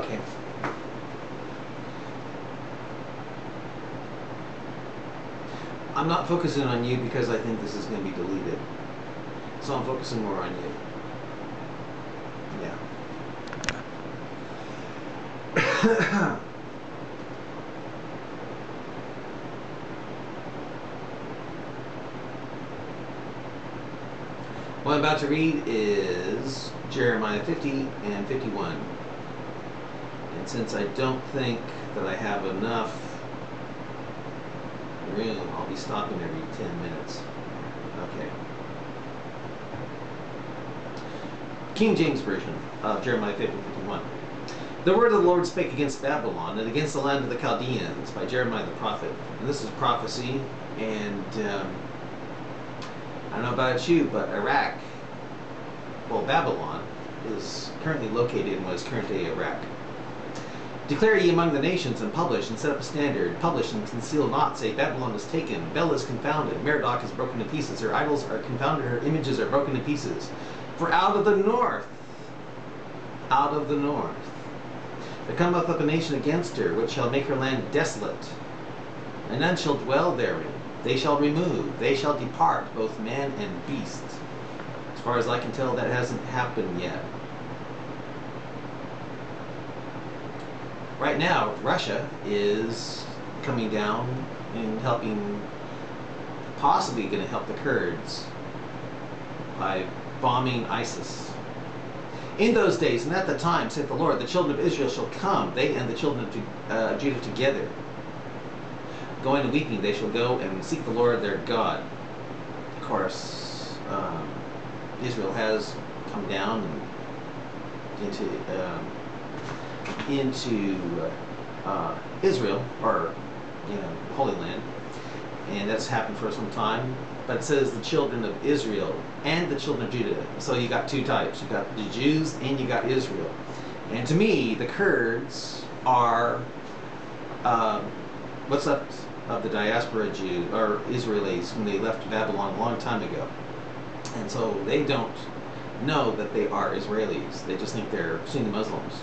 Okay. I'm not focusing on you because I think this is going to be deleted. So I'm focusing more on you. Yeah. What I'm about to read is Jeremiah 50 and 51. And since I don't think that I have enough room, I'll be stopping every 10 minutes. Okay. King James Version of Jeremiah 50 and 51. The word of the Lord spake against Babylon and against the land of the Chaldeans by Jeremiah the prophet. And this is prophecy, and I don't know about you, but Iraq, well, Babylon, is currently located in what is current-day Iraq. Declare ye among the nations, and publish, and set up a standard, publish and conceal not, say, Babylon is taken, Bel is confounded, Merodach is broken to pieces, her idols are confounded, her images are broken to pieces. For out of the north, there cometh up a nation against her, which shall make her land desolate, and none shall dwell therein. They shall remove, they shall depart, both man and beast. As far as I can tell, that hasn't happened yet. Right now, Russia is coming down and helping, possibly going to help the Kurds by bombing ISIS. In those days, and at that time, saith the Lord, the children of Israel shall come, they and the children of Judah together. Going and weeping, they shall go and seek the Lord their God. Of course, Israel has come down into Israel, or Holy Land, and that's happened for some time. But it says the children of Israel and the children of Judah. So you got two types. You got the Jews and you got Israel. And to me, the Kurds are what's left of the diaspora Jews or Israelis when they left Babylon a long time ago. And so they don't know that they are Israelis. They just think they're Sunni Muslims,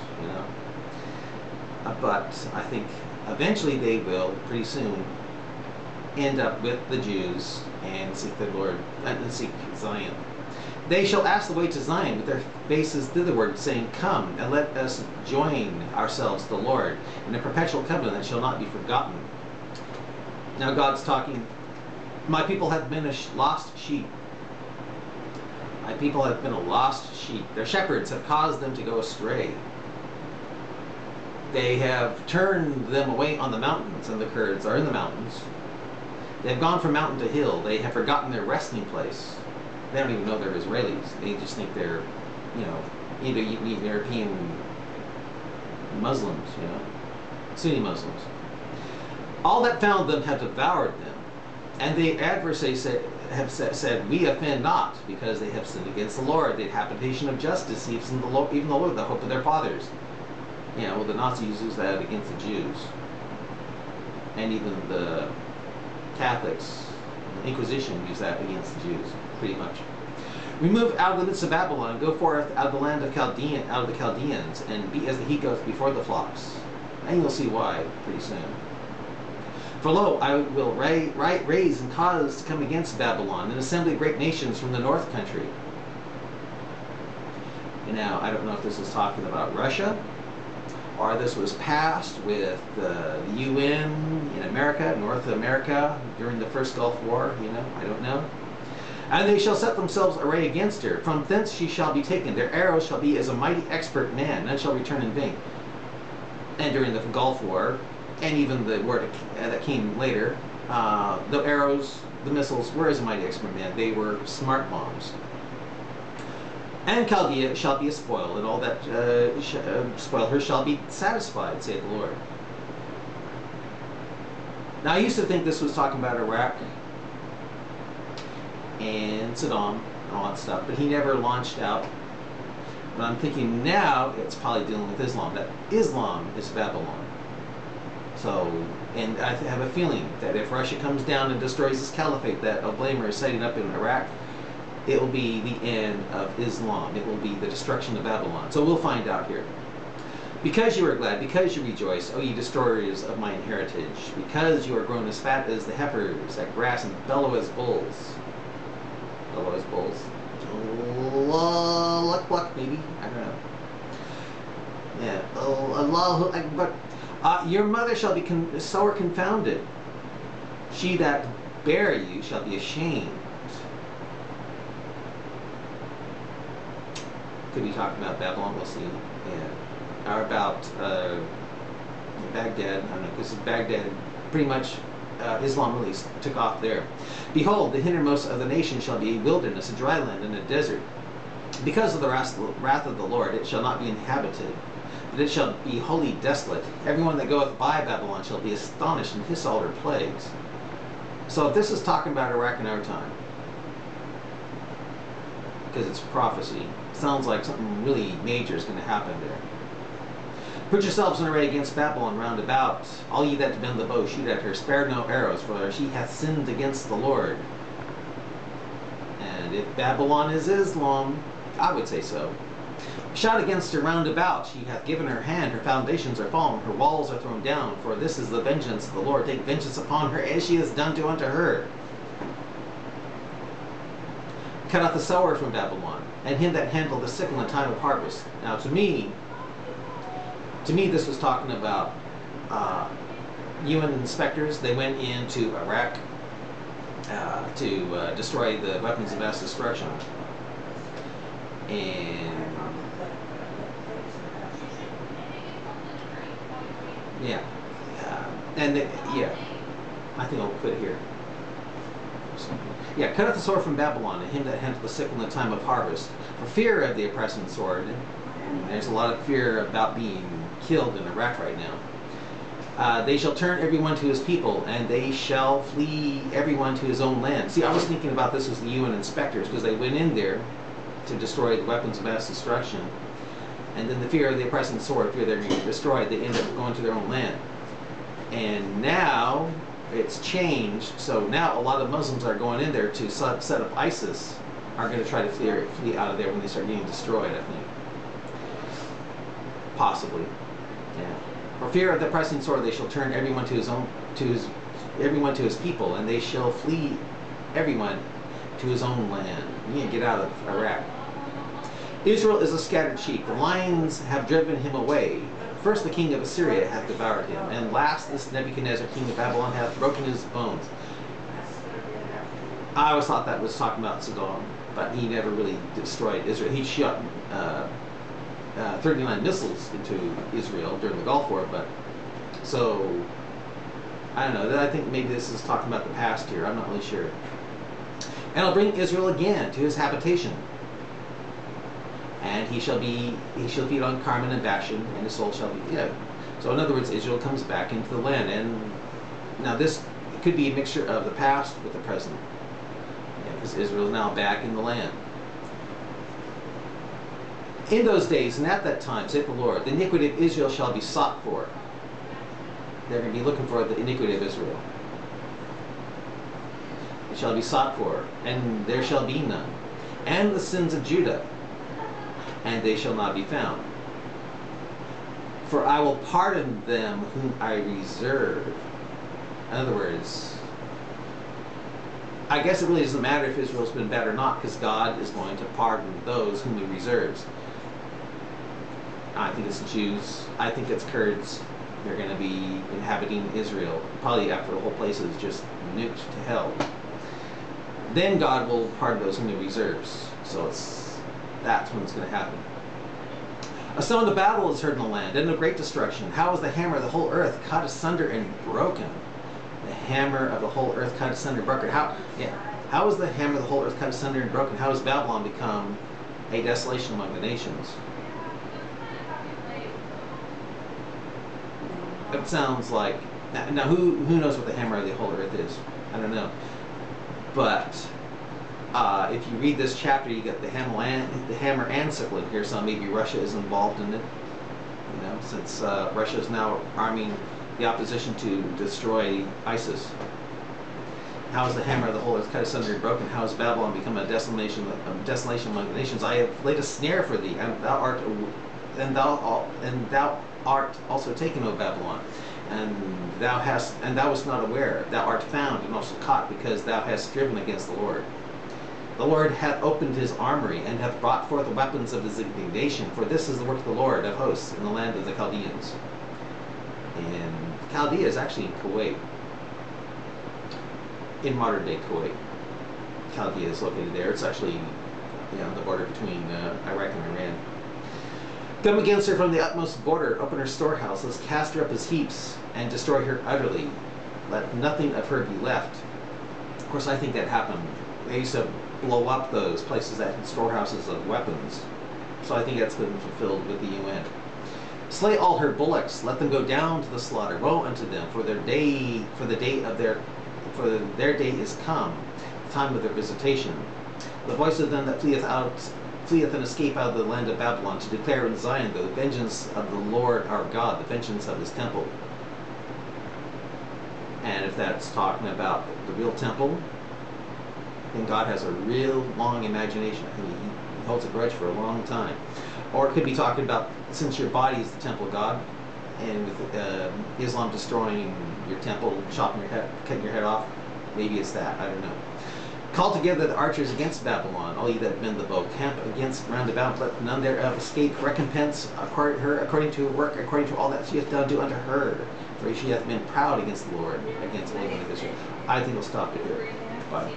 but I think eventually they will, pretty soon, end up with the Jews and seek the Lord, and seek Zion. They shall ask the way to Zion with their faces thitherward, saying, Come, and let us join ourselves to the Lord in a perpetual covenant that shall not be forgotten. Now God's talking, my people have been a lost sheep. My people have been a lost sheep. Their shepherds have caused them to go astray. They have turned them away on the mountains, and the Kurds are in the mountains. They have gone from mountain to hill. They have forgotten their resting place. They don't even know they're Israelis. They just think they're, Indo-European Muslims, Sunni Muslims. All that found them have devoured them, and the adversaries have said, we offend not, because they have sinned against the Lord. The habitation of justice, even the Lord, the hope of their fathers. The Nazis use that against the Jews, and even the Catholics, the Inquisition, use that against the Jews, pretty much. Remove out of the midst of Babylon, go forth out of the land of out of the Chaldeans, and be as the he goat before the flocks. And you'll see why pretty soon. For lo, I will raise and cause to come against Babylon an assembly of great nations from the north country. And now, I don't know if this is talking about Russia, or this was passed with the UN in America, North America, during the first Gulf War, I don't know. And they shall set themselves array against her. From thence she shall be taken. Their arrows shall be as a mighty expert man, none shall return in vain. And during the Gulf War, and even the war that came later, the arrows, the missiles were as a mighty expert man. They were smart bombs. And Chaldea shall be a spoil, and all that spoil her shall be satisfied, saith the Lord. Now I used to think this was talking about Iraq and Saddam and all that stuff, but he never launched out. But I'm thinking now it's probably dealing with Islam, that Islam is Babylon. So, and I have a feeling that if Russia comes down and destroys this caliphate that Al-Blamer is setting up in Iraq, it will be the end of Islam. It will be the destruction of Babylon. So we'll find out here. Because you are glad, because you rejoice, O ye destroyers of mine heritage, because you are grown as fat as the heifers at grass and bellow as bulls. Bellow as bulls. Luck, luck, maybe. I don't know. Yeah. Allahu Akbar. Your mother shall be sore confounded. She that bare you shall be ashamed. Could be talking about Babylon, we'll see. Yeah. Or about Baghdad. I don't know, because Baghdad, pretty much Islam really took off there. Behold, the hindermost of the nation shall be a wilderness, a dry land, and a desert. Because of the wrath of the Lord, it shall not be inhabited, but it shall be wholly desolate. Everyone that goeth by Babylon shall be astonished and hiss all her plagues. So if this is talking about Iraq in our time, because it's prophecy, sounds like something really major is going to happen there. Put yourselves in array against Babylon round about. All ye that bend the bow, shoot at her. Spare no arrows, for she hath sinned against the Lord. And if Babylon is Islam, I would say so. Shout against her round about. She hath given her hand, her foundations are fallen, her walls are thrown down. For this is the vengeance of the Lord. Take vengeance upon her, as she has done unto her. Cut out the sower from Babylon, and him that handled the sickle in time of harvest. Now to me this was talking about UN inspectors. They went into Iraq to destroy the weapons of mass destruction. And yeah, I think I'll put it here. Yeah, cut out the sword from Babylon, and him that handled the sickle in the time of harvest, for fear of the oppressing sword. And there's a lot of fear about being killed in Iraq right now. They shall turn everyone to his people, and they shall flee everyone to his own land. See, I was thinking about this as the UN inspectors, because they went in there to destroy the weapons of mass destruction, and then the fear of the oppressing sword, fear they're going to get destroyed, they end up going to their own land. And now it's changed, so now a lot of Muslims are going in there to set up ISIS, are going to try to flee out of there when they start getting destroyed, I think. Possibly. Yeah. For fear of the pressing sword, they shall turn everyone to his people, and they shall flee everyone to his own land. You need to get out of Iraq. Israel is a scattered sheep. The lions have driven him away. First the king of Assyria hath devoured him, and last this Nebuchadnezzar king of Babylon hath broken his bones. I always thought that was talking about Saddam, but he never really destroyed Israel. He shot 39 missiles into Israel during the Gulf War, but so I don't know. I think maybe this is talking about the past here. I'm not really sure. And I'll bring Israel again to his habitation, and he shall feed on Carmel and Bashan, and his soul shall be dead. So in other words, Israel comes back into the land, and now this could be a mixture of the past with the present, because Israel is now back in the land. In those days and at that time, saith the Lord, the iniquity of Israel shall be sought for. They're going to be looking for the iniquity of Israel. It shall be sought for, and there shall be none. And the sins of Judah, and they shall not be found. For I will pardon them whom I reserve. In other words, I guess it really doesn't matter if Israel's been bad or not, because God is going to pardon those whom he reserves. I think it's Jews. I think it's Kurds. They're going to be inhabiting Israel, probably after the whole place is just nuked to hell. Then God will pardon those whom he reserves. So that's when it's going to happen. A sound of battle is heard in the land, and of great destruction. How is the hammer of the whole earth cut asunder and broken? The hammer of the whole earth cut asunder and broken. How is the hammer of the whole earth cut asunder and broken? How has Babylon become a desolation among the nations? It sounds like, now who knows what the hammer of the whole earth is? I don't know. But if you read this chapter, you get the hammer and sickle in here, so maybe Russia is involved in it. You know, since Russia is now arming the opposition to destroy ISIS. How is the hammer of the whole earth cut asunder and broken? How has Babylon become a desolation among the nations? I have laid a snare for thee, and thou art thou art also taken, O Babylon, and thou wast not aware. Thou art found and also caught, because thou hast striven against the Lord. The Lord hath opened his armory, and hath brought forth the weapons of his indignation. For this is the work of the Lord of hosts in the land of the Chaldeans. And Chaldea is actually in Kuwait, in modern day Kuwait. Chaldea is located there. It's actually on the border between Iraq and Iran. Come against her from the utmost border, open her storehouses, cast her up as heaps, and destroy her utterly. Let nothing of her be left. Of course, I think that happened. They used to blow up those places that had storehouses of weapons. So I think that's been fulfilled with the UN. Slay all her bullocks, let them go down to the slaughter. Woe unto them, for their day is come, the time of their visitation. The voice of them that fleeth and escape out of the land of Babylon, to declare in Zion the vengeance of the Lord our God, the vengeance of his temple. And if that's talking about the real temple, then God has a real long imagination. I mean, he holds a grudge for a long time. Or it could be talking about, since your body is the temple of God, and with Islam destroying your temple, chopping your head, cutting your head off, maybe it's that. I don't know. Call together the archers against Babylon, all ye that bend the bow. Camp against round about, let none thereof escape. Recompense according to her work, according to all that she hath done, do unto her. For she hath been proud against the Lord, against the Lord of Israel. I think we'll stop it here. Bye.